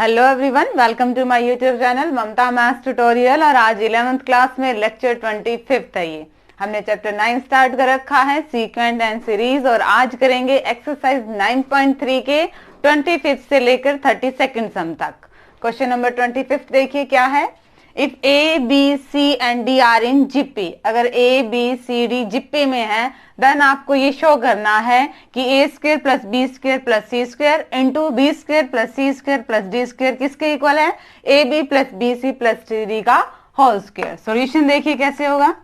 Hello everyone, welcome to my YouTube channel Mamta maths tutorial. और आज 11th class में lecture 25 है। ये हमने चैप्टर 9 स्टार्ट कर रखा है, सीक्वेंट एंड सीरीज। और आज करेंगे एक्सरसाइज 9.3 के 25 से लेकर 32 सम तक। क्वेश्चन नंबर 25 देखिए क्या है। If a b c and d are in GP, अगर ए बी सी डी जिप्पी में है, देन आपको ये शो करना है कि a square plus b square plus c square into b square plus c square plus d square किसके equal है, a b plus b c plus c d का होल स्क्वायर। सॉल्यूशन देखिए कैसे होगा।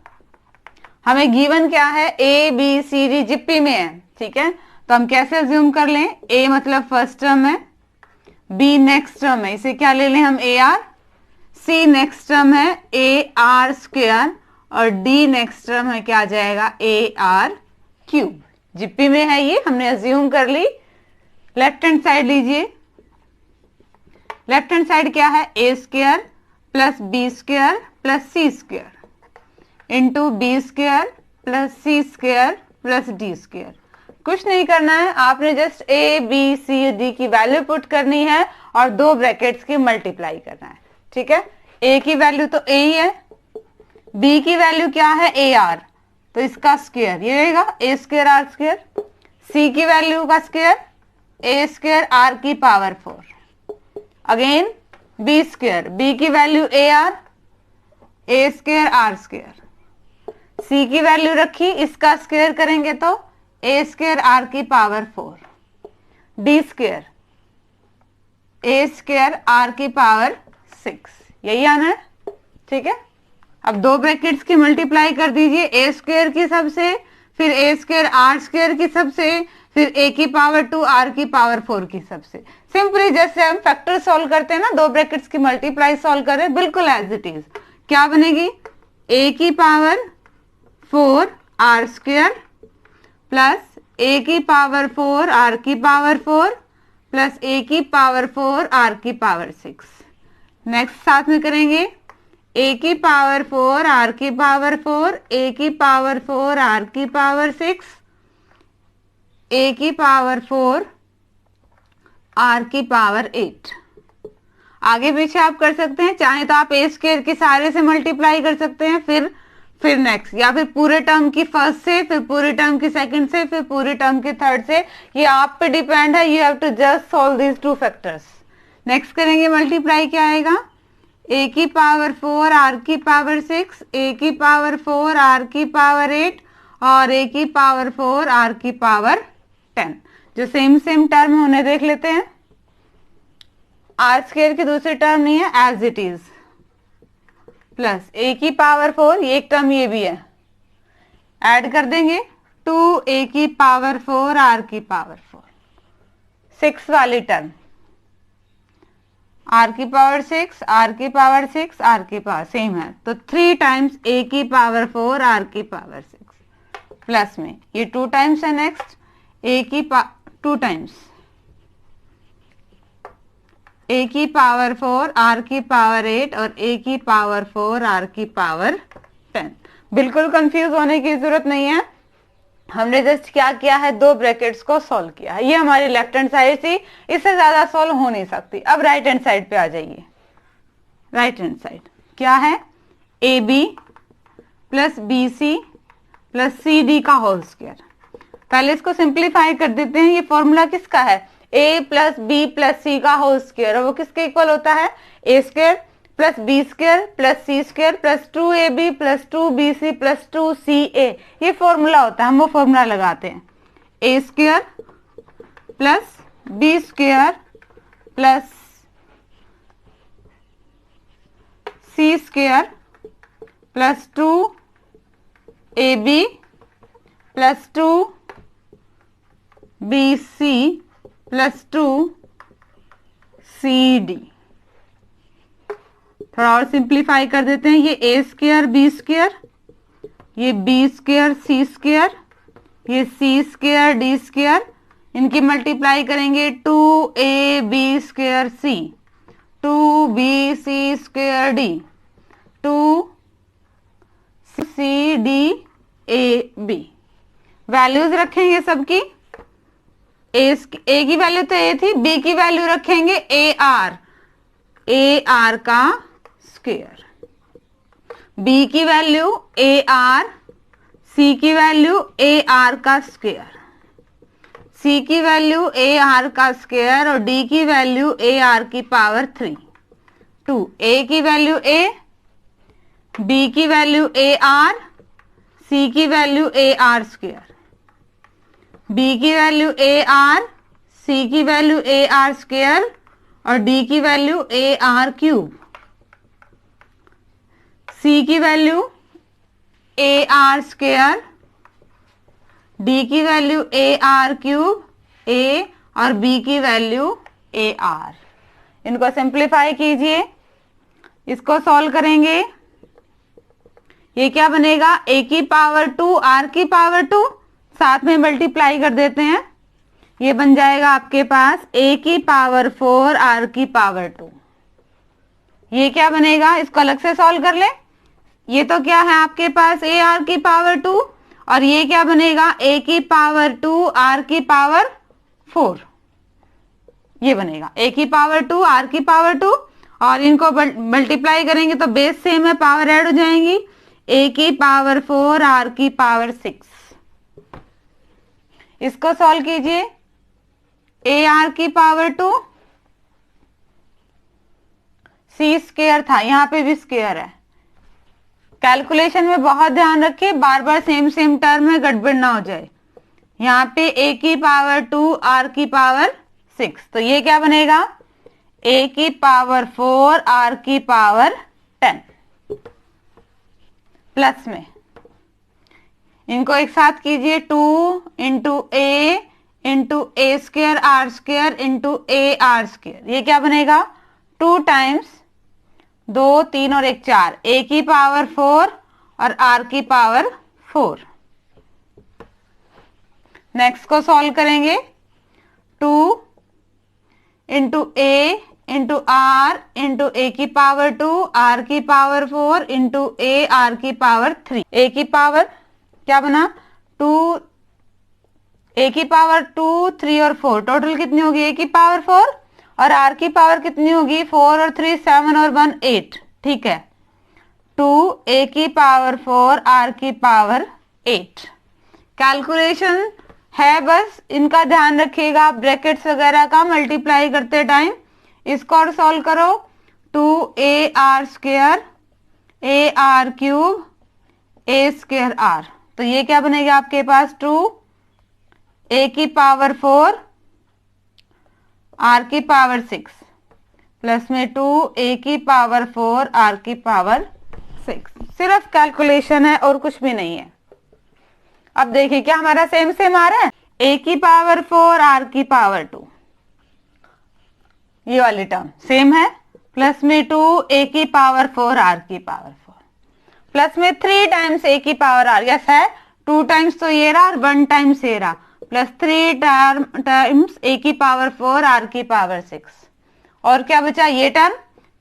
हमें गिवन क्या है, ए बी सी डी जिप्पी में है, ठीक है। तो हम कैसे अज्यूम कर लें, ए मतलब फर्स्ट टर्म है, बी नेक्स्ट टर्म है, इसे क्या ले लें हम a r, c next term है ए आर स्क्वायर और डी नेक्स्ट टर्म है क्या आ जाएगा ए आर क्यूब। जिप्पी में है ये, हमने अज्यूम कर ली। लेफ्ट हैंड साइड लीजिए। लेफ्ट हैंड साइड क्या है, a square plus b square plus c square into b square plus c square plus d square. कुछ नहीं करना है, आपने just a b c d की वैल्यू पुट करनी है और दो ब्रैकेट्स की मल्टीप्लाई करना है, ठीक है। ए की वैल्यू तो ए ही है, बी की वैल्यू क्या है ए आर, तो इसका स्क्वायर ये रहेगा ए स्क्वायर आर स्क्वायर। सी की वैल्यू का स्क्वायर ए स्क्वायर आर की power 4। Again B square, B की value A R, A square are square. सी की वैल्यू रखी, इसका स्क्वायर करेंगे तो ए स्क्वायर आर की पावर 4। डी स्क्वायर ए स्क्वायर आर की पावर 6, यही आना है, ठीक है। अब दो ब्रैकेट्स की मल्टीप्लाई कर दीजिए, ए स्क्वायर की सब से, फिर ए स्क्वायर आर स्क्वायर की सब से, फिर ए की पावर 2 आर की पावर 4 की सब से। सिंपली जैसे हम फैक्टर सॉल्व करते हैं ना, दो ब्रैकेट्स की मल्टीप्लाई सॉल्व करें, बिल्कुल एज इट इज। क्या बनेगी, ए की पावर 4 आर स्क्वायर प्लस ए की पावर 4 आर की पावर 4 प्लस ए की पावर 4 आर की पावर 6। नेक्स्ट साथ में करेंगे, ए की पावर 4 आर की पावर 4, ए की पावर 4 आर की पावर 6, ए की पावर 4 आर की पावर 8। आगे पीछे आप कर सकते हैं, चाहे तो आप ए स्क्वायर की सारे से मल्टीप्लाई कर सकते हैं, फिर नेक्स्ट, या फिर पूरे टर्म की फर्स्ट से, फिर पूरे टर्म की सेकंड से, फिर पूरे टर्म की थर्ड से। ये आप पे डिपेंड है, you have to just solve these two factors. Next करेंगे मल्टीप्लाई, क्या आएगा, ए की पावर 4 आर की पावर 6, ए की पावर 4 आर की पावर 8 और ए की पावर 4 आर की पावर 10। जो सेम सेम टर्म है उन्हें देख लेते हैं। आर स्क्वायर की दूसरी टर्म नहीं है, एज इट इज, प्लस ए की पावर 4, ये एक टर्म ये भी है, ऐड कर देंगे 2 ए की पावर 4 आर की पावर 4, 6 वाली टर्म, आर की पावर 6 आर की पावर 6 आर की पावर सेम है, तो 3 टाइम्स ए की पावर 4 आर की पावर 6 प्लस में ये 2 टाइम्स है। नेक्स्ट ए की 2 टाइम्स ए की पावर 4 आर की पावर 8 और ए की पावर 4 आर की पावर 10। बिल्कुल कंफ्यूज होने की जरूरत नहीं है, हमने जस्ट क्या किया है, दो ब्रैकेट्स को सॉल्व किया है। ये हमारी लेफ्ट हैंड साइड थी, इससे ज्यादा सॉल्व हो नहीं सकती। अब राइट हैंड साइड पे आ जाइए। राइट हैंड साइड क्या है, a b plus b c plus c d का होल स्क्वायर। पहले इसको सिंप्लीफाई कर देते हैं। ये फॉर्मूला किसका है, a plus b plus c का होल स्क्वायर, और वो किसके इक्वल होता है, a square plus b square plus c square plus 2ab plus 2bc plus 2ca। ये फॉर्मूला होता है, हम वो फॉर्मूला लगाते हैं। A square plus b square plus c square plus 2ab plus 2bc plus 2cd। थोड़ा और सिंप्लीफाई कर देते हैं। ये ए स्क्वायर बी स्क्वायर, ये बी स्क्वायर सी स्क्वायर, ये सी स्क्वायर डी स्क्वायर, इनकी मल्टीप्लाई करेंगे 2ab square c, 2bc square d, 2cdab। Values रखेंगे सबकी। ए की वैल्यू तो ए थी, बी की वैल्यू रखेंगे ए आर, ए आर का स्क्वायर, बी की वैल्यू ए आर, सी की वैल्यू ए आर का स्क्वायर, सी की वैल्यू ए आर का स्क्वायर और डी की वैल्यू ए आर की पावर 3, 2, ए की वैल्यू ए, बी की वैल्यू ए आर, सी की वैल्यू ए आर स्क्वायर, बी की वैल्यू ए आर, सी की वैल्यू ए आर स्क्वायर और डी की वैल्यू ए आर क्यूब, सी की वैल्यू ए आर स्क्वायर, डी की वैल्यू ए आर क्यूब, ए और बी की वैल्यू ए आर। इनको सिंप्लीफाई कीजिए, इसको सॉल्व करेंगे, ये क्या बनेगा, ए की पावर 2 आर की पावर 2, साथ में मल्टीप्लाई कर देते हैं, ये बन जाएगा आपके पास ए की पावर 4 आर की पावर 2। ये क्या बनेगा, इसको अलग से सॉल्व कर ले, ये तो क्या है आपके पास ए आर की पावर 2 और ये क्या बनेगा ए की पावर 2 आर की पावर 4, ये बनेगा ए की पावर 2 आर की पावर 2 और इनको मल्टीप्लाई करेंगे तो बेस सेम है, पावर ऐड हो जाएंगी, ए की पावर 4 आर की पावर 6। इसको सॉल्व कीजिए, ए आर की पावर 2, सी स्क्वायर था, यहां पे भी स्क्वायर है, कैलकुलेशन में बहुत ध्यान रखिए, बार बार सेम सेम टर्म में गड़बड़ ना हो जाए। यहाँ पे a की पावर 2 r की पावर 6, तो ये क्या बनेगा a की पावर 4 r की पावर 10 प्लस में इनको एक साथ कीजिए, 2 into a square are square into a r square, ये क्या बनेगा 2 टाइम्स 2 3 और 1 4, a की पावर 4 और r की पावर 4। नेक्स्ट को सॉल्व करेंगे, 2 इंटू आर इंटू ए की पावर 2 आर की पावर 4 इंटू ए आर की पावर 3, ए की पावर क्या बना 2, ए की पावर 2 3 और 4, टोटल कितनी होगी ए की पावर 4 और आर की पावर कितनी होगी 4 और 3 7 और 1 8, ठीक है 2 ए की पावर 4 आर की पावर 8। कैलकुलेशन है, बस इनका ध्यान रखिएगा ब्रैकेट्स वगैरह का मल्टीप्लाई करते टाइम। इसको और सॉल्व करो, 2 a r square a r cube a square r, तो ये क्या बनेगा आपके पास 2 ए की पावर 4 आर की पावर 6 प्लस में 2 ए की पावर 4 आर की पावर 6। सिर्फ कैलकुलेशन है और कुछ भी नहीं है। अब देखिए क्या हमारा सेम सेम आ रहा है, ए की पावर 4 आर की पावर 2, ये वाली टर्म सेम है, प्लस में 2 ए की पावर 4 आर की पावर 4 प्लस में 3 टाइम्स ए की पावर आर, यस है 2 टाइम्स तो ये रहा और 1 टाइम्स ये रहा, प्लस 3 टाइम्स ए की पावर 4 आर की पावर 6 और क्या बचा ये टर्म,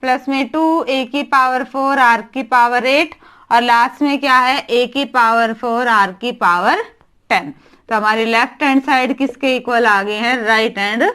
प्लस में 2 ए की पावर 4 आर की पावर 8 और लास्ट में क्या है ए की पावर 4 आर की पावर 10। तो हमारी लेफ्ट हैंड साइड किसके इक्वल आ गए हैं, राइट हैंड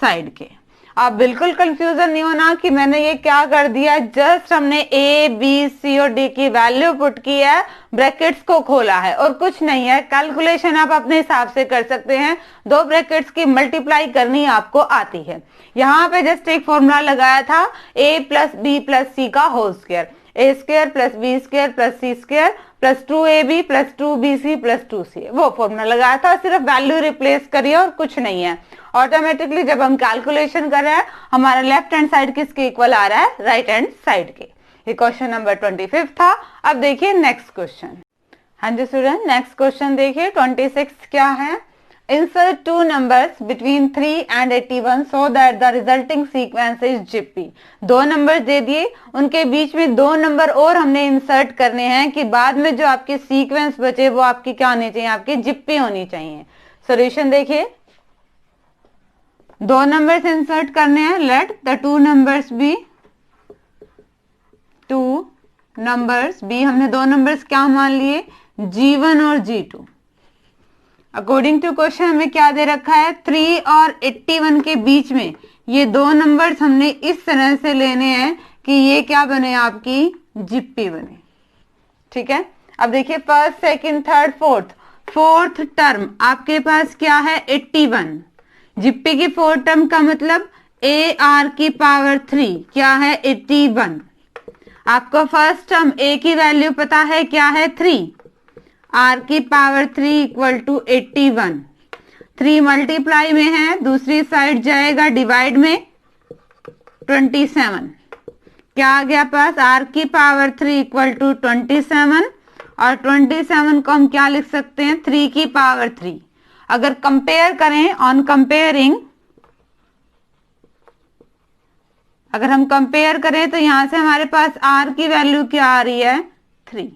साइड के। आप बिल्कुल कंफ्यूजन नहीं होना कि मैंने ये क्या कर दिया, जस्ट हमने ए बी सी और डी की वैल्यू पुट की है, ब्रैकेट्स को खोला है और कुछ नहीं है। कैलकुलेशन आप अपने हिसाब से कर सकते हैं, 2 ब्रैकेट्स की मल्टीप्लाई करनी आपको आती है। यहाँ पे जस्ट एक फॉर्मूला लगाया था a plus b plus c का होल स्क्वायर, ए square plus b square plus c square plus 2ab plus 2bc plus 2c, वो फॉर्मूला लगाया था, सिर्फ वैल्यू रिप्लेस करिए और कुछ नहीं है। ऑटोमेटिकली जब हम कैलकुलेशन कर रहे हैं हमारा लेफ्ट हैंड साइड किसके इक्वल आ रहा है, राइट हैंड साइड के। ये क्वेश्चन नंबर 25 था। अब देखिए नेक्स्ट क्वेश्चन। हाँ जी स्टूडेंट, नेक्स्ट क्वेश्चन देखिए 26 क्या है, insert 2 numbers between 3 and 81 so that the resulting sequence is GP. 2 number दे दिए, उनके बीच में 2 नंबर और हमने इंसर्ट करने हैं कि बाद में जो आपके सीक्वेंस बचे वो आपकी क्या होनी चाहिए, आपकी जिप्पी होनी चाहिए। सॉल्यूशन देखिए, 2 नंबर्स इंसर्ट करने हैं, let the 2 numbers be, 2 numbers be, हमने 2 नंबर्स क्या मान लिए G1 और G2। अकॉर्डिंग टू क्वेश्चन हमें क्या दे रखा है, 3 और 81 के बीच में ये दो नंबर्स हमने इस तरह से लेने हैं कि ये क्या बने, आपकी जिप्पी बने। ठीक है, अब देखिए first, second, third, fourth term आपके पास क्या है 81। जिप्पी की फोर्थ टर्म का मतलब ए आर की पावर 3 क्या है 81। आपको फर्स्ट टर्म ए की वैल्यू पता है क्या है 3, आर की पावर 3 इक्वल टू 81। 3 मल्टीप्लाई में है, दूसरी साइड जाएगा डिवाइड में 27। क्या आ गया पास, आर की पावर 3 इक्वल टू 27 और 27 को हम क्या लिख सकते हैं 3 की पावर 3। अगर कंपेयर करें, ऑन कंपेयरिंग अगर हम कंपेयर करें तो यहां से हमारे पास आर की वैल्यू क्या आ रही है 3,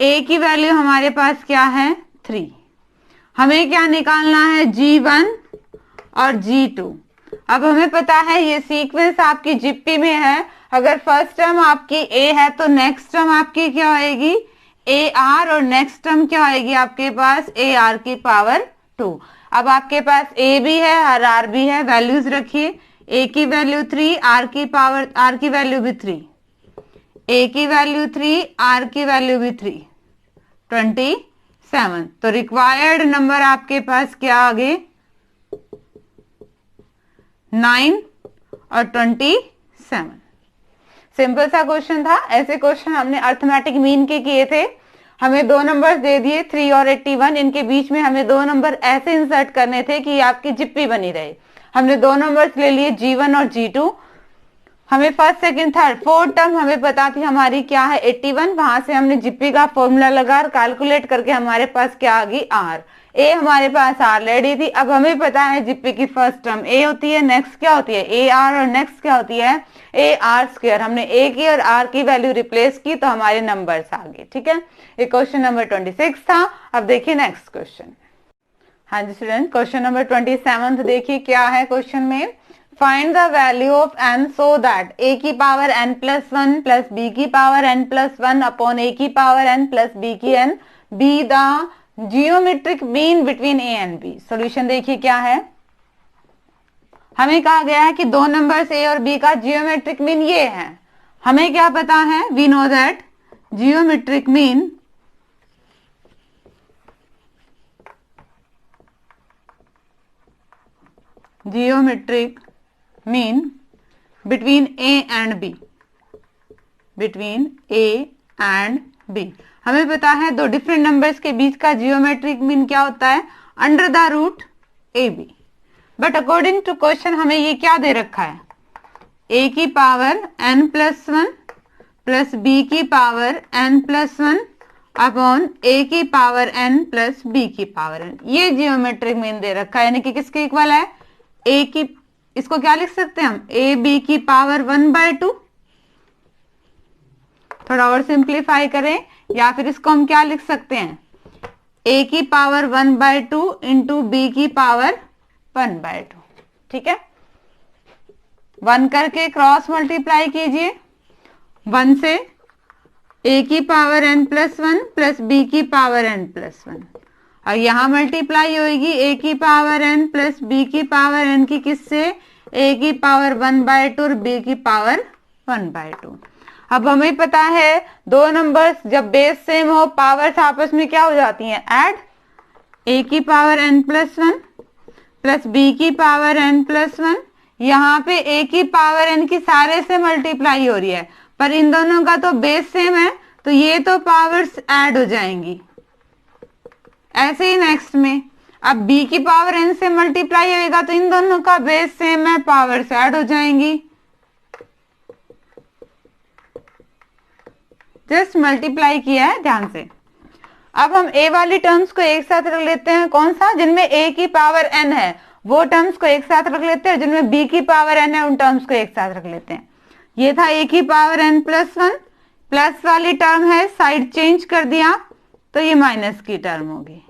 ए की वैल्यू हमारे पास क्या है 3। हमें क्या निकालना है G1 और G2। अब हमें पता है ये सीक्वेंस आपकी जिप्पी में है, अगर फर्स्ट टर्म आपकी ए है तो नेक्स्ट टर्म आपकी क्या होएगी ए आर और नेक्स्ट टर्म क्या होएगी आपके पास ए आर की पावर 2। अब आपके पास ए भी है और आर भी है, वैल्यूज रखिए, ए की वैल्यू 3, आर की वैल्यू भी 3, ए की वैल्यू 3, आर की वैल्यू भी 3, 27। तो रिक्वायर्ड नंबर आपके पास क्या आ गए 9 और 27। सिंपल सा क्वेश्चन था। ऐसे क्वेश्चन हमने अर्थमेटिक मीन के किए थे। हमें दो नंबर्स दे दिए 3 और 81, इनके बीच में हमें दो नंबर ऐसे इंसर्ट करने थे कि आपकी जिप्पी बनी रहे। हमने दो नंबर्स ले लिए G1 और G2। हमें first, second, third, fourth term हमें पता थी हमारी क्या है 81, वहां से हमने जिप्पी का फॉर्मूला लगा और कैलकुलेट करके हमारे पास क्या आ गई आर। ए हमारे पास ऑलरेडी थी। अब हमें पता है जिप्पी की फर्स्ट टर्म ए होती है, नेक्स्ट क्या होती है ए आर और नेक्स्ट क्या होती है ए आर स्क्वायर। हमने ए की और आर की वैल्यू रिप्लेस की तो हमारे नंबर्स आ गए। ठीक है, ये क्वेश्चन नंबर 26 था। अब देखिए नेक्स्ट क्वेश्चन। हाँ जी स्टूडेंट, क्वेश्चन नंबर 27 देखिए क्या है क्वेश्चन में, find the value of n so that a की power n plus 1 plus b की power n plus 1 upon a की पावर n प्लस b की n be the geometric mean between a and b। Solution देखिए क्या है, हमें कहा गया है कि दो नंबर्स a और b का जियोमेट्रिक मीन ये है। हमें क्या पता है, we know that geometric mean between a and b, between a and b। हमें पता है दो डिफरेंट नंबर्स के बीच का जियोमेट्रिक मीन क्या होता है under the root a b. But according to question हमें ये क्या दे रखा है a की power n plus 1 plus b की power n plus 1 upon a की पावर n प्लस b की पावर n। ये जियोमेट्रिक मीन दे रखा है, यानी कि किसके इक्वल है a की, इसको क्या लिख सकते हैं हम ए बी की पावर 1/2। थोड़ा और सिंप्लीफाई करें या फिर इसको हम क्या लिख सकते हैं a की पावर 1/2 इंटू बी की पावर 1/2। ठीक है, 1 करके क्रॉस मल्टीप्लाई कीजिए, 1 से a की power n plus 1 plus b की पावर n प्लस 1 और यहां मल्टीप्लाई होगी a की पावर n प्लस b की पावर n की किससे a की पावर 1/2 और b की पावर 1/2। अब हमें पता है दो नंबर्स जब बेस सेम हो पावर्स आपस में क्या हो जाती हैं ऐड। a की power n plus 1 plus b की पावर n प्लस 1, यहाँ पे a की पावर n की सारे से मल्टीप्लाई हो रही है, पर इन दोनों का तो बेस सेम है तो ये तो पावर्स ऐड हो जाएंगी। ऐसे ही नेक्स्ट में अब b की पावर n से मल्टीप्लाई होएगा तो इन दोनों का बेस सेम है, पावर्स ऐड हो जाएंगी। जस्ट मल्टीप्लाई किया है ध्यान से। अब हम a वाली टर्म्स को एक साथ रख लेते हैं, कौन सा, जिनमें a की पावर n है वो टर्म्स को एक साथ रख लेते हैं, जिनमें b की पावर n है उन टर्म्स को एक साथ रख लेते हैं। ये था a की पावर n प्लस 1, प्लस वाली टर्म है साइड चेंज कर दिया तो ये माइनस की टर्म होगी।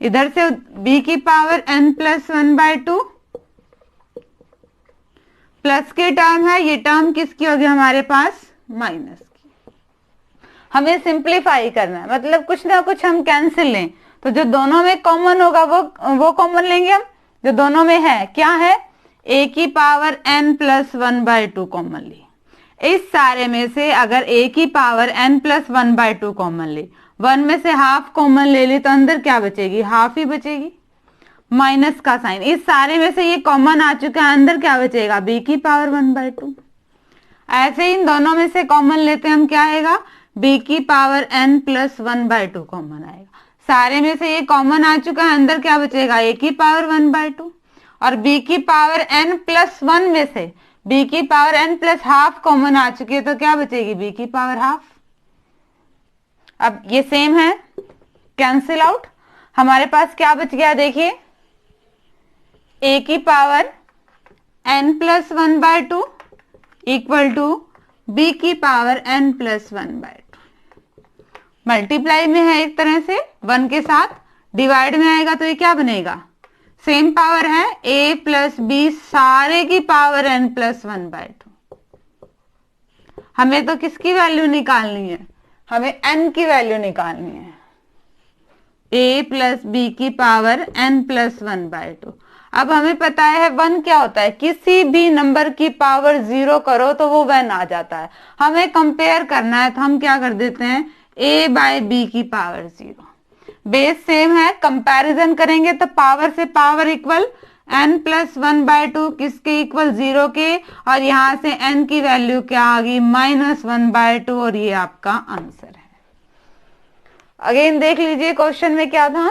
इधर से b की पावर n प्लस 1/2 प्लस की टर्म है, ये टर्म किसकी होगी हमारे पास माइनस की। हमें सिंप्लीफाई करना है, मतलब कुछ ना कुछ हम कैंसिल लें तो जो दोनों में कॉमन होगा वो कॉमन लेंगे हम। जो दोनों में है क्या है, a की पावर n प्लस 1/2 कॉमन ली। इस सारे में से अगर a की पावर n प्लस 1/2 कॉमन ली, 1 में से हाफ कॉमन ले ली तो अंदर क्या बचेगी, हाफ ही बचेगी, माइनस का साइन। इस सारे में से ये कॉमन आ चुका है, अंदर क्या बचेगा, b की पावर 1/2। ऐसे ही इन दोनों में से कॉमन लेते हैं हम, क्या आएगा, b की पावर n प्लस 1/2 कॉमन आएगा। सारे में से ये कॉमन आ चुका है, अंदर क्या बचेगा, a की पावर 1/2। और b की पावर n प्लस 1 में से b की power n plus half common आ चुकी है, तो क्या बचेगी, b की पावर हाफ। अब ये सेम है, कैंसिल आउट। हमारे पास क्या बच गया, देखिए a की power n plus 1/2 equal to b की पावर n प्लस 1/2। मल्टीप्लाई में है एक तरह से 1 के साथ, डिवाइड में आएगा तो ये क्या बनेगा, सेम पावर है, a प्लस b सारे की पावर n प्लस 1/2। हमें तो किसकी वैल्यू निकालनी है, हमें n की वैल्यू निकालनी है, a प्लस b की पावर n प्लस 1/2। अब हमें पता है 1 क्या होता है, किसी भी नंबर की पावर 0 करो तो वो 1 आ जाता है। हमें कंपेयर करना है तो हम क्या कर देते हैं, a बाय b की पावर 0। बेस सेम है, कंपैरिजन करेंगे तो पावर से पावर इक्वल n प्लस 1/2 किसके इक्वल 0 के, और यहां से n की वैल्यू क्या आ गई, -1/2, और ये आपका आंसर है। अगेन देख लीजिए क्वेश्चन में क्या था,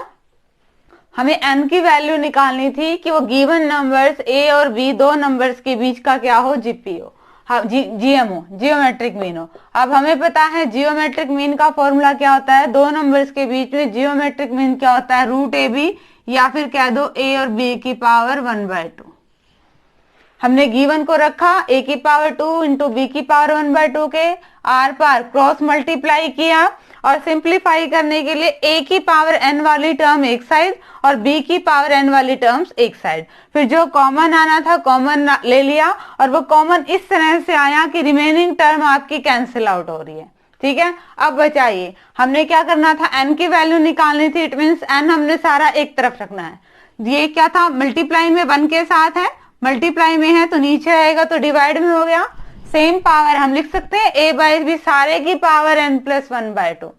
हमें n की वैल्यू निकालनी थी कि वो गिवन नंबर्स a और b दो नंबर्स के बीच का क्या हो, जीपी हो, जीएम हो, जियोमेट्रिक मीन हो। अब हमें पता है जियोमेट्रिक मीन का फॉर्मूला क्या होता है, दो नंबर्स के बीच में जियोमेट्रिक मीन क्या होता है, √ab, या फिर कह दो a और b की पावर 1/2। हमने गिवन को रखा a की पावर 2 इंटू b की पावर 1/2 के आर पार क्रॉस मल्टीप्लाई किया, और सिंप्लीफाई करने के लिए a की पावर n वाली टर्म एक साइड और b की पावर n वाली टर्म्स एक साइड। फिर जो कॉमन आना था कॉमन ले लिया, और वो कॉमन इस तरह से आया कि रिमेनिंग टर्म आपकी कैंसिल आउट हो रही है। ठीक है, अब बचाइए, हमने क्या करना था, n की वैल्यू निकालनी थी, इट मीन्स n हमने सारा एक तरफ रखना है। ये क्या था, मल्टीप्लाई में 1 के साथ है, मल्टीप्लाई में है तो नीचे आएगा तो डिवाइड में हो गया। सेम पावर हम लिख सकते हैं a बाय b सारे की पावर n प्लस 1/2,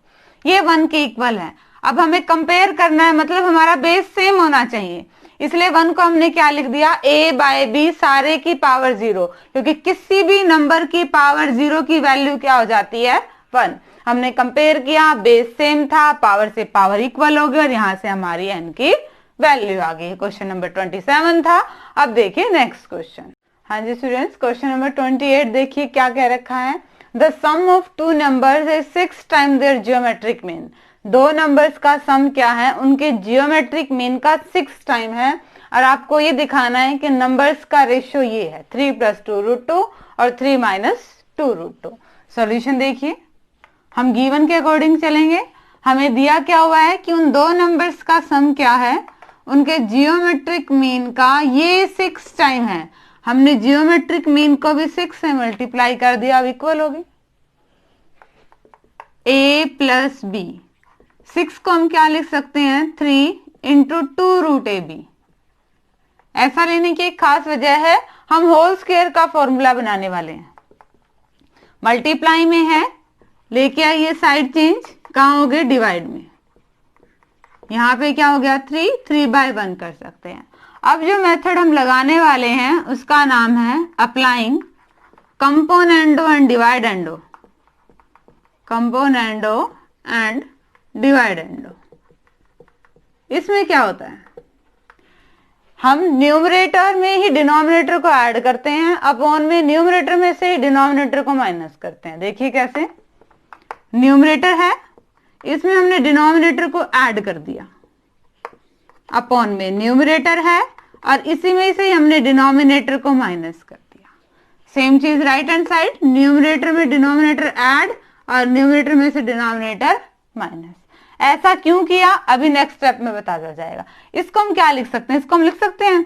ये 1 के इक्वल है। अब हमें कंपेयर करना है, मतलब हमारा बेस सेम होना चाहिए, इसलिए 1 को हमने क्या लिख दिया, a बाय b सारे की पावर 0, क्योंकि किसी भी नंबर की पावर 0 की वैल्यू क्या हो जाती है, 1। हमने कंपेयर किया, बेस सेम था, पावर से पावर इक्वल हो गई, और यहां से हमारी n की वैल्यू आ गई। क्वेश्चन नंबर 27 था। अब देखिए नेक्स्ट क्वेश्चन। हाँ जी स्टूडेंट्स, क्वेश्चन नंबर 28 देखिए क्या कह रखा है, the sum of two numbers is 6 time their geometric mean. दो नंबर्स का सम क्या है, उनके जियोमेट्रिक मीन का 6 टाइम है, और आपको ये दिखाना है कि नंबर्स का रेशियो ये है 3 + 2√2 और 3 - 2√2। सॉल्यूशन देखिए, हम गिवन के अकॉर्डिंग चलेंगे। हमें दिया क्या हुआ है कि उन दो नंबर्स का सम क्या है, उनके जियोमेट्रिक मीन का ये 6 टाइम है। हमने जियोमेट्रिक मीन को भी 6 से मल्टीप्लाई कर दिया, अब इक्वल होगी a प्लस b। 6 को हम क्या लिख सकते हैं, 3 × 2√ab। ऐसा लेने की एक खास वजह है, हम होल स्क्वायर का फॉर्मूला बनाने वाले हैं। मल्टीप्लाई में है, लेके आइए साइड चेंज, कहाँ हो गए, डिवाइड में। यहाँ पे क्या हो गया, 3/1 कर सकते हैं। अब जो मेथड हम लगाने वाले हैं उसका नाम है applying componendo and dividendo, componendo and dividendo. इसमें क्या होता है, हम न्यूमरेटर में ही डिनोमिनेटर को ऐड करते हैं, अपॉन में न्यूमरेटर में से ही डिनोमिनेटर को माइनस करते हैं। देखिए कैसे, न्यूमरेटर है, इसमें हमने डिनोमिनेटर को ऐड कर दिया, अपॉन में न्यूमरेटर है, और इसी में से ही हमने डिनोमिनेटर को माइनस कर दिया। सेम चीज राइट हैंड साइड, न्यूमरेटर में डिनोमिनेटर ऐड और न्यूमरेटर में से डिनोमिनेटर माइनस। ऐसा क्यों किया, अभी नेक्स्ट स्टेप में बता जाएगा। इसको हम क्या लिख सकते हैं, इसको हम लिख सकते हैं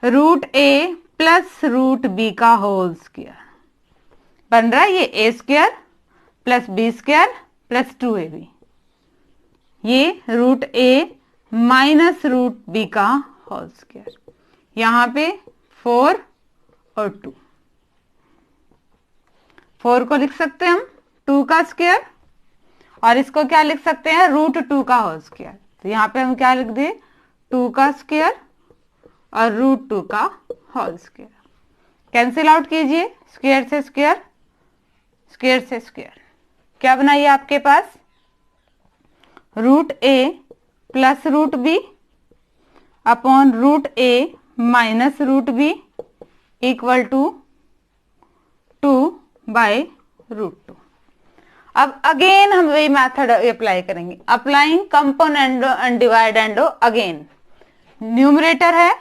√a प्लस √b का होल स्क्वायर। बन रहा है ये a² + b² + 2ab। ये root a minus root B का होल स्क्वायर, यहाँ पे 4 और 2, 4 को लिख सकते हैं हम 2 का स्क्वायर, और इसको क्या लिख सकते हैं, रूट 2 का होल स्क्वायर। तो यहाँ पे हम क्या लिख दें, 2 का स्क्वायर और रूट 2 का होल स्क्वायर। कैंसिल आउट कीजिए, स्क्वायर से स्क्वायर, स्क्वायर से स्क्वायर, क्या बनाइए आपके पास, root a plus root b upon root a minus root b equal to 2 by root 2। अब अगेन हम वही मेथड अप्लाई करेंगे, applying componendo and dividendo again. Numerator है,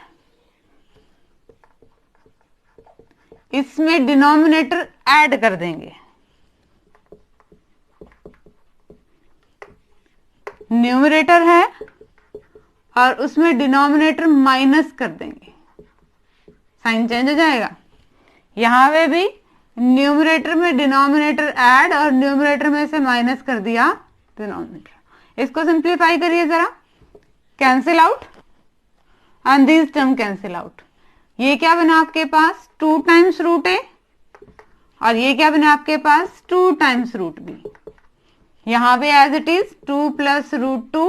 इसमें डिनोमिनेटर ऐड कर देंगे, न्यूमरेटर है और उसमें डिनोमिनेटर माइनस कर देंगे, साइन चेंज हो जाएगा। यहां पे भी न्यूमरेटर में डिनोमिनेटर ऐड और न्यूमरेटर में से माइनस कर दिया डिनोमिनेटर। इसको सिंप्लीफाई करिए जरा, cancel out and this term cancel out. ये क्या बना आपके पास, 2 टाइम्स रूट ए, और ये क्या बना आपके पास, 2 टाइम्स रूट बी। यहां पे as it is 2 plus root 2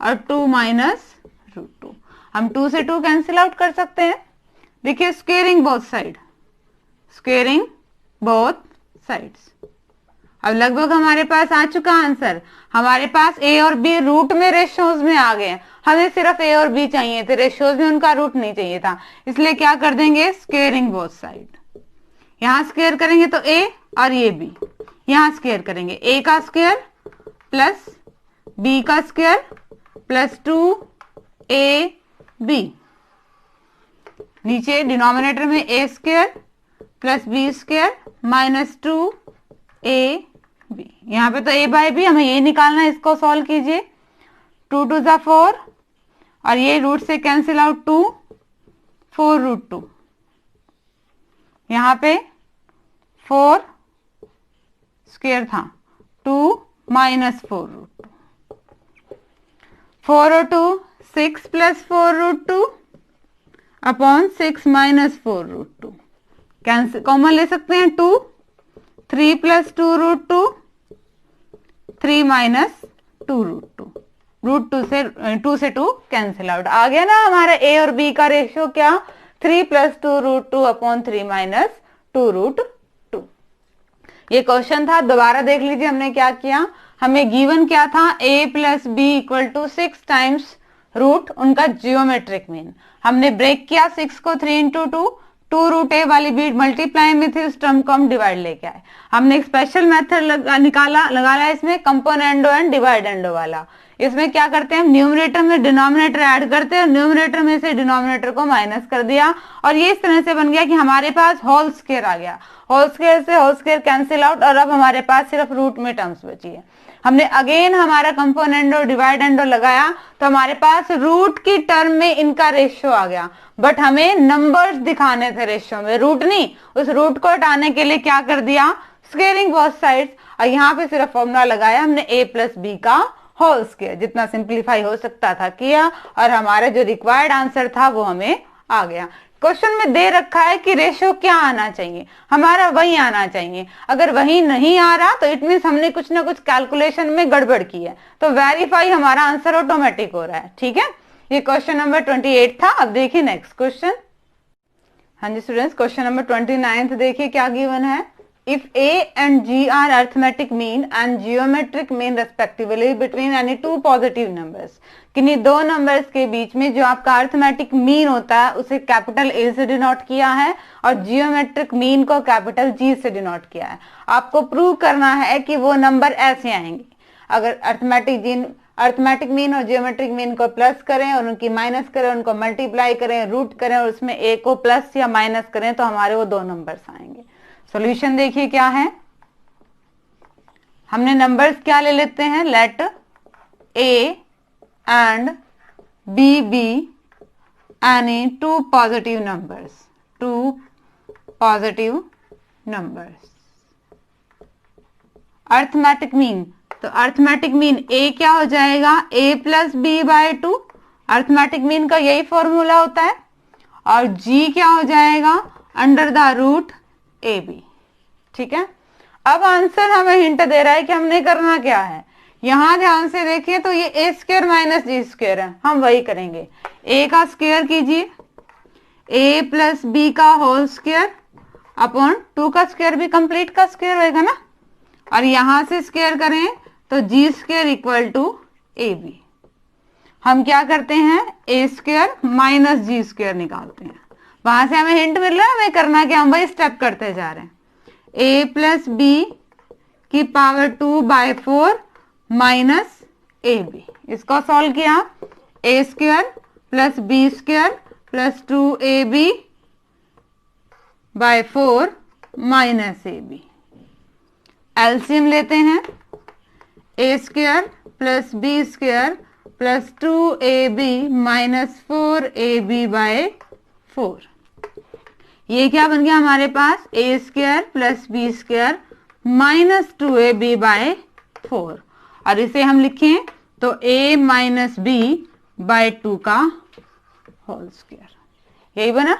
और 2 माइनस रूट 2। हम 2 से 2 कैंसिल आउट कर सकते हैं। देखिए squaring both side, squaring both sides. अब लगभग हमारे पास आ चुका आंसर। हमारे पास ए और बी रूट में रेशियोज में आ गए, हमें सिर्फ ए और बी चाहिए थे, रेशियोज में उनका रूट नहीं चाहिए था, इसलिए क्या कर देंगे, स्क्वेयरिंग बोथ साइड। यहां स्क्वेयर करेंगे तो ए और ये बी, यहां स्क्वेयर करेंगे ए का स्क्वेयर प्लस बी का स्क्वेयर प्लस 2 AB, नीचे डिनोमिनेटर में a square plus b square minus 2AB। यहाँ पे तो a बाई बी, हमें ये निकालना है, इसको सॉल्व कीजिए। 2 2 ज़ा 4 और ये रूट से कैंसिल आउट 2, 4 रूट 2। यहाँ पे 4 स्क्वेयर था, 2 माइनस 4 रूट 2, 4 और 2 6 plus 4 root 2 upon 6 minus 4 root 2। Cancel common ले सकते हैं, 2 3 plus 2 root 2, 3 minus 2 root 2। Root 2 से 2 कैंसिल आउट। आ गया ना हमारा ए और बी का रेशियो क्या, 3 plus 2 root 2 upon 3 minus 2 root 2। ये क्वेश्चन था, दोबारा देख लीजिए हमने क्या किया। हमें गिवन क्या था, a plus b equal to 6 times root उनका जियोमेट्रिक मीन। हमने ब्रेक किया 6 को 3 इंटू 2 रूट ए वाली बीट मल्टीप्लाई में थी, उस टर्म को हम डिवाइड लेके आए। हमने एक स्पेशल मेथड लगाया इसमें, कंपोनेंडो एंड डिवाइडेंडो वाला। इसमें क्या करते हैं, न्यूमरेटर में डिनोमिनेटर ऐड करते हैं, न्यूमरेटर में से डिनोमिनेटर को माइनस कर दिया, और ये इस तरह से बन गया कि हमारे पास होल स्क्वायर आ गया। होल स्क्वायर से होल स्क्वायर कैंसिल आउट, और अब हमारे पास सिर्फ रूट में टर्म्स बची है। हमने अगेन हमारा कंपोनेंडो डिवाइडेंडो लगाया तो हमारे पास रूट की टर्म में इनका रेशियो आ गया, बट हमें नंबर्स दिखाने थे रेशियो में, रूट नहीं। उस रूट को हटाने के लिए क्या कर दिया, स्क्वेयरिंग बोथ साइड्स, और यहाँ पे सिर्फ फॉर्मूला लगाया हमने a प्लस बी का होल स्क्वायर, जितना सिंप्लीफाई हो सकता था किया, और हमारा जो रिक्वायर्ड आंसर था वो हमें आ गया। क्वेश्चन में दे रखा है कि रेशियो क्या आना चाहिए, हमारा वही आना चाहिए। अगर वही नहीं आ रहा तो इट मीन्स हमने कुछ ना कुछ कैलकुलेशन में गड़बड़ की है, तो वेरीफाई हमारा आंसर ऑटोमेटिक हो रहा है। ठीक है, ये क्वेश्चन नंबर 28 था। अब देखिए नेक्स्ट क्वेश्चन। हाँ जी स्टूडेंट्स, क्वेश्चन नंबर 29 देखिए क्या गिवन है। If A and G are arithmetic mean and geometric mean respectively between any two positive numbers, किन्हीं दो नंबर्स के बीच में जो आपका अर्थमेटिक मीन होता है उसे कैपिटल A से डिनोट किया है और जियोमेट्रिक मीन को कैपिटल G से डिनोट किया है। आपको प्रूव करना है कि वो नंबर ऐसे आएंगे। अगर अर्थमेटिक मीन और जियोमेट्रिक मीन को प्लस करें और उनकी माइनस करें, उनको मल्टीप्लाई करें, रूट करें और उसमें A को प्लस या माइनस करें तो हमारे वो दो नंबर्स आएंगे। सॉल्यूशन देखिए क्या है। हमने नंबर्स क्या ले लेते हैं, let A and B be any two positive numbers. Arithmetic mean तो अर्थमेटिक मीन ए क्या हो जाएगा, a plus b by 2। Arithmetic mean का यही फॉर्मूला होता है। और g क्या हो जाएगा, under the root a b. ठीक है, अब आंसर हमें हिंट दे रहा है कि हमने करना क्या है। यहां ध्यान से देखिए तो ये a square minus g square है, हम वही करेंगे। ए का स्क्वायर कीजिए, ए प्लस बी का होल स्क्वायर अपॉन 2 का स्क्वायर भी कंप्लीट का स्क्वायर होगा ना, और यहां से स्क्वायर करें तो g square equal to a b. हम क्या करते हैं, a square minus g square निकालते हैं। वहां से हमें हिंट मिल रहा है हमें करना क्या, हम वही स्टेप करते जा रहे हैं। ए प्लस बी की power 2 by 4 minus a b, इसको सॉल्व किया, a square plus b square plus 2ab by 4 minus a b. LCM लेते हैं, a square plus b square plus 2ab minus 4ab by 4। ये क्या बन गया हमारे पास, a square plus b square minus 2ab by 4। और इसे हम लिखें तो a माइनस बी बाय 2 का होल स्क्वायर, यही बना।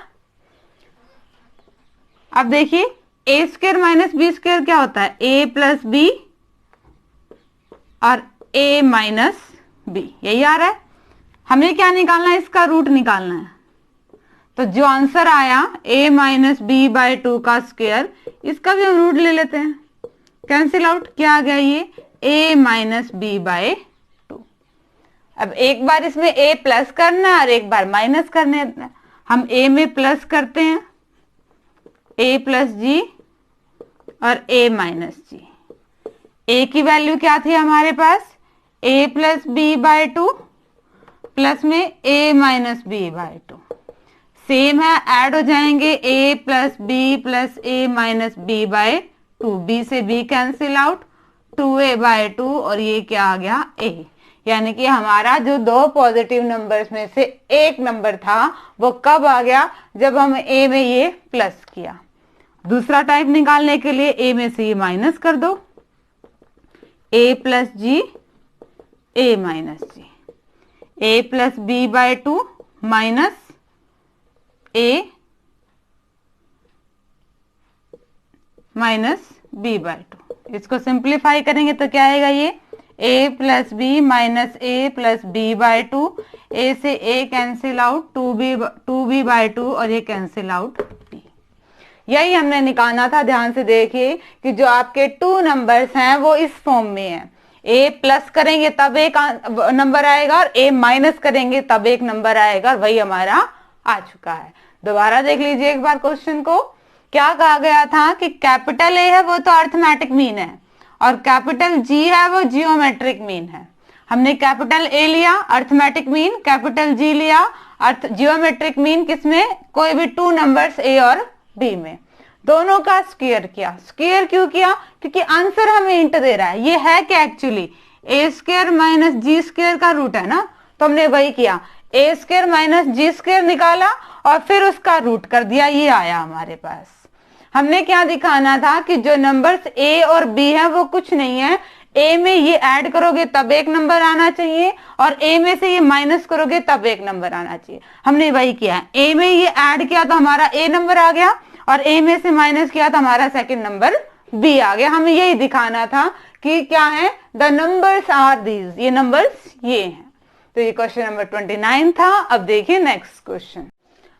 अब देखिए ए स्क्वायर माइनस बी स्क्वायर क्या होता है, a प्लस बी और a माइनस बी, यही आ रहा है। हमें क्या निकालना है, इसका रूट निकालना है। तो जो आंसर आया a माइनस बी बाय 2 का स्क्वायर, इसका भी हम रूट ले लेते हैं, कैंसिल आउट, क्या आ गया ये a माइनस बी बाय 2। अब एक बार इसमें a प्लस करना है और एक बार माइनस करने, हम a में प्लस करते हैं, a प्लस जी और a माइनस जी। a की वैल्यू क्या थी हमारे पास, a plus b by 2 plus में a minus b by 2, same है, ऐड हो जाएंगे a plus b plus a minus b by 2, b से b cancel out, 2a by 2 और ये क्या आ गया a। यानी कि हमारा जो दो पॉजिटिव नंबर्स में से एक नंबर था वो कब आ गया, जब हम a में ये प्लस किया। दूसरा टाइप निकालने के लिए a में से ये माइनस कर दो, a plus g a minus g, a plus b by 2 minus a minus b by 2। इसको सिंप्लीफाई करेंगे तो क्या आएगा, ये a plus b minus a plus b by 2, a से a cancel out, 2b by 2 और ये कैंसिल आउट b। यही हमने निकालना था। ध्यान से देखिए कि जो आपके 2 नंबर्स हैं वो इस फॉर्म में है, a प्लस करेंगे तब एक नंबर आएगा और a माइनस करेंगे तब एक नंबर आएगा, और वही हमारा आ चुका है। दोबारा देख लीजिए एक बार क्वेश्चन को। क्या कहा गया था कि कैपिटल ए है वो तो अर्थमेटिक मीन है और कैपिटल जी है वो जियोमेट्रिक मीन है। हमने कैपिटल ए लिया अर्थमेटिक मीन, कैपिटल जी लिया जियोमेट्रिक मीन, किसमें, कोई भी 2 नंबर्स ए और बी में, दोनों का स्क्वायर किया। स्क्वायर क्यों किया, क्योंकि आंसर हमें हिंट दे रहा है। ये है कि एक्चुअली ए स्क्वायर माइनस जी स्क्वायर का रूट है ना, तो हमने वही किया, a square minus g square निकाला और फिर उसका रूट कर दिया, ये आया हमारे पास। हमने क्या दिखाना था कि जो नंबर्स a और b है वो कुछ नहीं है, a में ये ऐड करोगे तब एक नंबर आना चाहिए और a में से ये माइनस करोगे तब एक नंबर आना चाहिए। हमने वही किया, a में ये ऐड किया तो हमारा a नंबर आ गया और a में से माइनस किया तो हमारा सेकंड नंबर b आ गया। हमें यही दिखाना था कि क्या है, द नंबर्स आर दीज, ये नंबर्स ये हैं। तो ये क्वेश्चन नंबर 29 था। अब देखिए नेक्स्ट क्वेश्चन।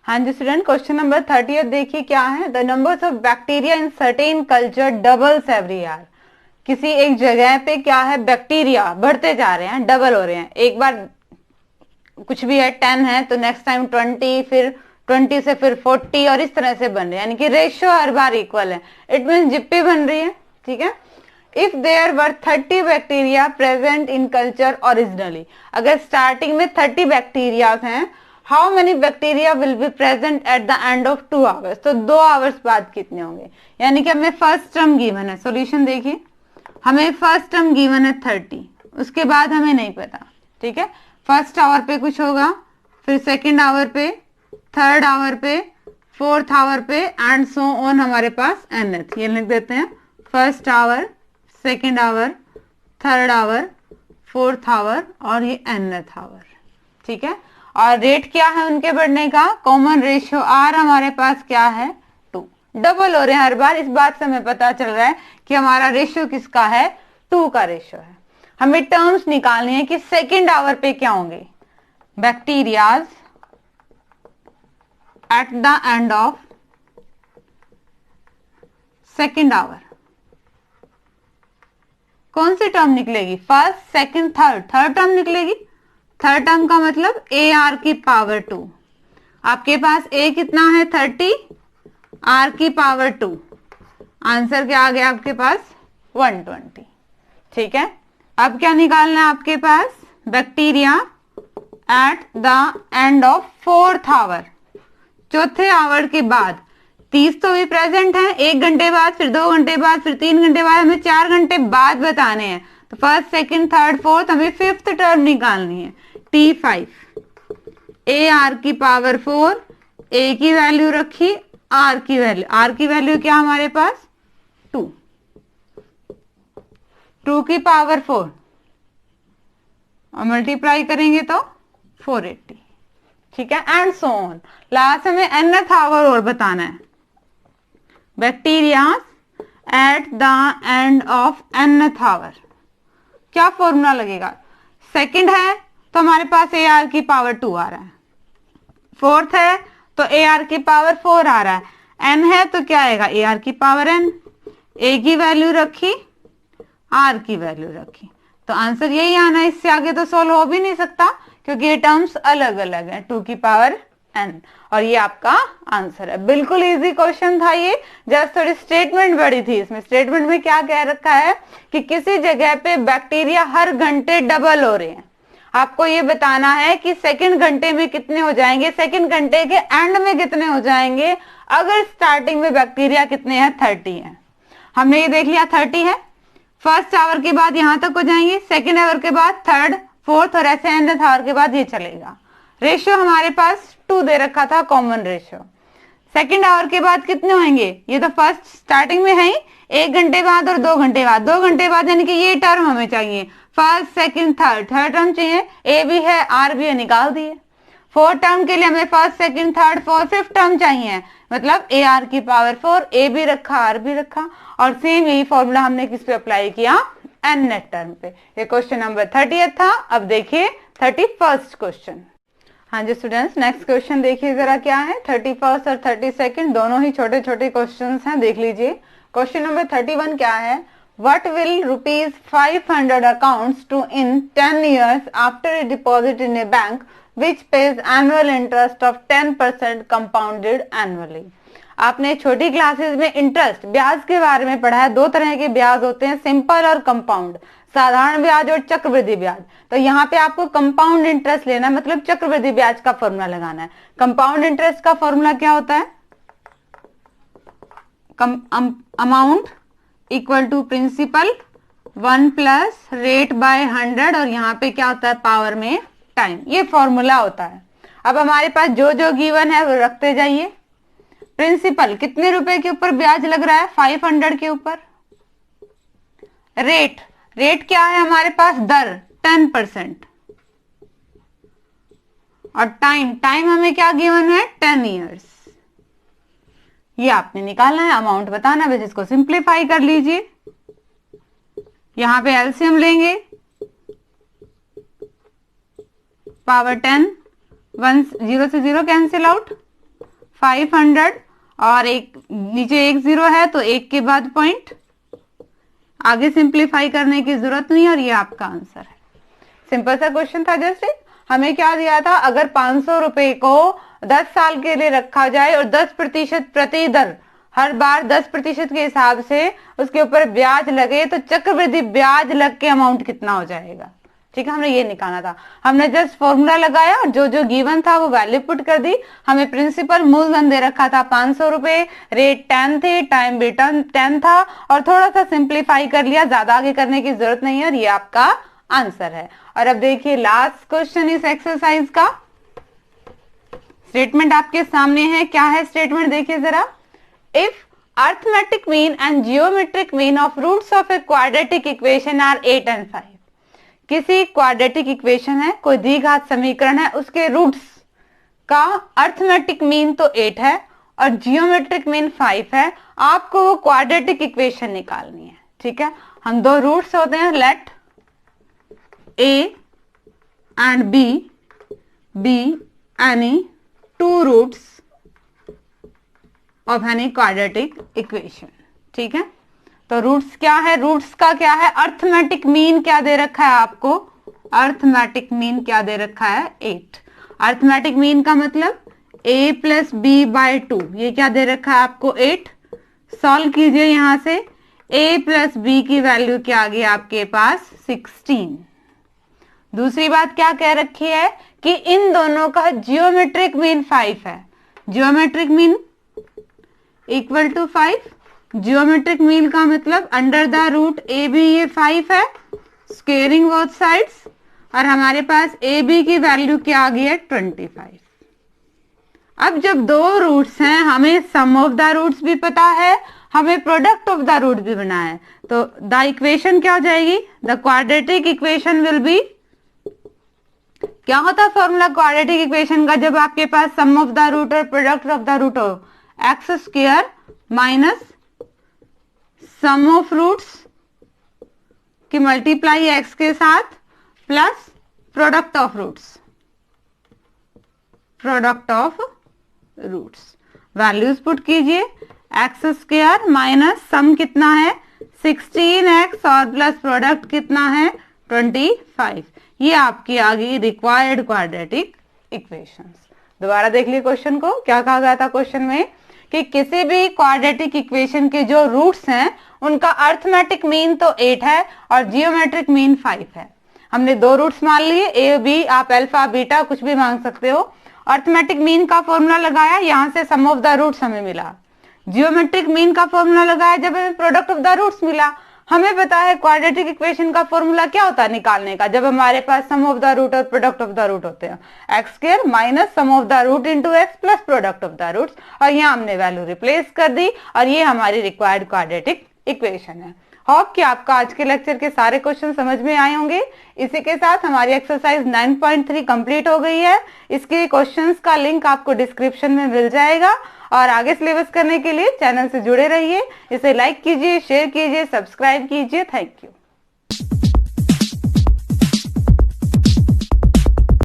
हाँ जी स्टूडेंट, क्वेश्चन नंबर 30 देखिए क्या है, the numbers of bacteria in certain culture doubles every year. किसी एक जगह पे क्या है, बैक्टीरिया बढ़ते जा रहे हैं, डबल हो रहे हैं। एक बार कुछ भी है 10 है तो नेक्स्ट टाइम 20, फिर 20 से फिर 40 और इस तरह से बन रहे हैं, यानी कि रेशियो हर बार इक्वल है। इट मीन जिप्पी बन रही है, ठीक है। If there were 30 bacteria present in culture originally, अगर स्टार्टिंग में 30 बैक्टीरिया हैं, how many bacteria will be present at the end of 2 hours, तो 2 आवर्स बाद कितने होंगे। यानी कि हमें फर्स्ट टर्म गिवन है, सॉल्यूशन देखिए, हमें फर्स्ट टर्म गिवन है 30, उसके बाद हमें नहीं पता, ठीक है। फर्स्ट आवर पे कुछ होगा, फिर सेकेंड आवर पे, थर्ड आवर पे, फोर्थ आवर पे एंड सो ऑन हमारे पास nth। ये लिख देते हैं, first hour, second hour, third hour, fourth hour और ये nth आवर, ठीक है। और रेट क्या है उनके बढ़ने का, कॉमन रेशियो आर हमारे पास क्या है 2, डबल हो रहे हैं हर बार। इस बात से हमें पता चल रहा है कि हमारा रेशियो किसका है, 2 का रेशियो है। हमें टर्म्स निकालनी है कि सेकेंड आवर पे क्या होंगे, bacterias eight the end of second hour. कौन सी टर्म निकलेगी, first, second, third, third term निकलेगी। थर्ड टर्म का मतलब ए आर की पावर 2। आपके पास ए कितना है 30, आर की पावर 2, आंसर क्या आ गया आपके पास 120, ठीक है। अब क्या निकालना है आपके पास, bacteria at the end of fourth hour, चौथे आवर के बाद। 30 तो भी प्रेजेंट है, 1 घंटे बाद, फिर 2 घंटे बाद, फिर 3 घंटे बाद, हमें 4 घंटे बाद बताने हैं। तो फर्स्ट, सेकंड, थर्ड, फोर्थ, हमें फिफ्थ टर्म निकालनी है T5, ए आर की पावर 4, ए की वैल्यू रखी, आर की वैल्यू क्या हमारे पास 2, 2 की पावर 4 और मल्टीप्लाई करेंगे तो 480, ठीक है, एंड सो ऑन। लास्ट हमें nth आवर और बताना है, bacteria at the end of nth hour. क्या फॉर्मूला लगेगा, सेकंड है तो हमारे पास ए आर की पावर 2 आ रहा है, फोर्थ है तो ए आर की पावर 4 आ रहा है, एन है तो क्या आएगा ए आर की पावर एन, ए की वैल्यू रखी, आर की वैल्यू रखी, तो आंसर यही आना है। इससे आगे तो सोल्व हो भी नहीं सकता क्योंकि ये टर्म्स अलग अलग हैं, 2 की पावर एन, और ये आपका आंसर है। बिल्कुल इजी क्वेश्चन था ये, जस्ट थोड़ी स्टेटमेंट बड़ी थी इसमें। स्टेटमेंट में क्या कह रखा है कि किसी जगह पे बैक्टीरिया हर घंटे डबल हो रहे हैं, आपको ये बताना है कि सेकंड घंटे में कितने हो जाएंगे, सेकंड घंटे के एंड में कितने हो जाएंगे। अगर स्टार्टिंग में बैक्टीरिया कितने हैं 30 है, हमने ये देख लिया 30 है, फर्स्ट आवर के बाद यहां तक हो जाएंगे, सेकेंड आवर के बाद थर्ड, फोर्थ और ऐसे एंड आवर के बाद ये चलेगा। रेशियो हमारे पास 2 दे रखा था, कॉमन रेशियो। सेकेंड आवर के बाद कितने होंगे, ये तो फर्स्ट स्टार्टिंग में है ही, 1 घंटे बाद और 2 घंटे बाद, 2 घंटे बाद यानी कि ये टर्म हमें चाहिए, first, second, third, third term चाहिए, ए भी है आर भी है, निकाल दिए। फोर्थ टर्म के लिए हमें first, second, third, fourth, fifth term चाहिए, मतलब ए आर की पावर 4, ए भी रखा आर भी रखा, और सेम यही फॉर्मूला हमने किस पे अप्लाई किया, एन नेट टर्म पे। ये क्वेश्चन नंबर 30 था। अब देखिए 31st क्वेश्चन। हाँ जी स्टूडेंट्स, नेक्स्ट क्वेश्चन देखिए जरा क्या है। 31st और 32nd दोनों ही छोटे छोटे क्वेश्चन हैं, देख लीजिए। क्वेश्चन नंबर 31 क्या है, What will rupees 500 accounts to in 10 years after a deposit in a bank which pays annual interest of 10% compounded annually? आपने छोटी क्लासेस में इंटरेस्ट, ब्याज के बारे में पढ़ा है। 2 तरह के ब्याज होते हैं, सिंपल और कंपाउंड, साधारण ब्याज और चक्रवृद्धि ब्याज। तो यहाँ पे आपको कंपाउंड इंटरेस्ट लेना है, मतलब चक्रवृद्धि ब्याज का फॉर्मूला लगाना है। कंपाउंड इंटरेस्ट का फॉर्मूला क्या होता है, amount equal to principal 1 plus rate by 100, और यहाँ पे क्या होता है पावर में टाइम, ये फॉर्मूला होता है। अब हमारे पास जो जो गिवन है वो रखते जाइए। प्रिंसिपल कितने रुपए के ऊपर ब्याज लग रहा है, 500 के ऊपर। रेट, रेट क्या है हमारे पास, दर 10%, और टाइम, टाइम हमें क्या गिवन है 10 ईयर्स। ये आपने निकालना है, अमाउंट बताना है, बस इसको सिंप्लीफाई कर लीजिए। यहां पे एलसीएम लेंगे, पावर 10, 1 0 से 0 कैंसिल आउट, 500 और एक नीचे 1 0 है तो 1 के बाद पॉइंट, आगे सिंप्लीफाई करने की जरूरत नहीं, और ये आपका आंसर है। सिंपल सा क्वेश्चन था। जैसे हमें क्या दिया था, अगर 500 रुपए को 10 साल के लिए रखा जाए और 10% प्रति दर, हर बार 10% के हिसाब से उसके ऊपर ब्याज लगे, तो चक्रवृद्धि ब्याज लग के अमाउंट कितना हो जाएगा। ठीक है, हमने ये निकालना था। हमने जस्ट फॉर्मूला लगाया और जो जो गिवन था वो वैल्यू पुट कर दी। हमें प्रिंसिपल मूलधन दे रखा था 500 रुपए, रेट 10 थे, टाइम भी 10 था, और थोड़ा सा सिंप्लीफाई कर लिया, ज्यादा आगे करने की जरूरत नहीं है, और ये आपका आंसर है। और अब देखिए लास्ट क्वेश्चन इस एक्सरसाइज का। स्टेटमेंट आपके सामने है, क्या है स्टेटमेंट देखिए जरा। If arithmetic mean and geometric mean of roots of a quadratic equation are 8 and 5. किसी क्वाड्रेटिक इक्वेशन है, कोई द्विघात समीकरण है, उसके रूट्स का अर्थमेटिक मीन तो 8 है और जियोमेट्रिक मीन 5 है। आपको वो क्वाड्रेटिक इक्वेशन निकालनी है। ठीक है, हम दो रूट्स होते हैं, let a and b any two roots of any quadratic equation. ठीक है, तो रूट्स क्या है, रूट्स का क्या है, अर्थमेटिक मीन क्या दे रखा है आपको, अर्थमेटिक मीन क्या दे रखा है 8। अर्थमेटिक मीन का मतलब a प्लस बी बाय 2, ये क्या दे रखा है आपको 8। सॉल्व कीजिए, यहां से a प्लस बी की वैल्यू क्या आ गई आपके पास 16। दूसरी बात क्या कह रखी है कि इन दोनों का जियोमेट्रिक मीन 5 है। Geometric mean equal to 5। Geometric mean का मतलब under the root a b, ये 5 है, स्क्वेयरिंग बोथ साइड्स, और हमारे पास ए बी की वैल्यू क्या आ गई है 25। अब जब दो रूट्स हैं, हमें सम ऑफ द रूट्स भी पता है, हमें प्रोडक्ट ऑफ द रूट भी बना है, तो द इक्वेशन क्या हो जाएगी, the quadratic equation will be, क्या होता है फॉर्मूला क्वाड्रेटिक इक्वेशन का, जब आपके पास सम ऑफ द रूट और प्रोडक्ट ऑफ द रूट हो, x square minus sum of roots की मल्टीप्लाई एक्स के साथ plus product of roots, product of roots. Values put कीजिए, एक्स स्क्वायर माइनस सम कितना है 16x और प्लस प्रोडक्ट कितना है 25। ये आपकी आ गई रिक्वायर्ड क्वाड्रेटिक इक्वेशंस। दोबारा देख लिए क्वेश्चन को, क्या कहा गया था क्वेश्चन में कि किसी भी क्वाड्रेटिक इक्वेशन के जो रूट्स हैं उनका अर्थमेटिक मीन तो 8 है और जियोमेट्रिक मीन 5 है। हमने दो रूट्स मान लिए, ए बी, आप अल्फा बीटा कुछ भी मांग सकते हो। अर्थमेटिक मीन का फॉर्मूला लगाया, यहां से सम ऑफ द रूट्स हमें मिला। जियोमेट्रिक मीन का फॉर्मूला लगाया, जब हमें प्रोडक्ट ऑफ द रूट्स मिला। हमें पता है क्वाड्रेटिक इक्वेशन का फॉर्मूला क्या होता है निकालने का, जब हमारे पास सम ऑफ द रूट और प्रोडक्ट ऑफ द रूट होते हैं, x square minus sum of the root into x plus product of the roots, और यहाँ हमने वैल्यू रिप्लेस कर दी और ये हमारी रिक्वायर्ड क्वाड्रेटिक इक्वेशन है। होप कि आपका आज के लेक्चर के सारे क्वेश्चन समझ में आए होंगे। इसी के साथ हमारी एक्सरसाइज 9.3 कंप्लीट हो गई है। इसके क्वेश्चंस का लिंक आपको डिस्क्रिप्शन में मिल जाएगा और आगे सिलेबस करने के लिए चैनल से जुड़े रहिए। इसे लाइक कीजिए, शेयर कीजिए, सब्सक्राइब कीजिए। Thank you.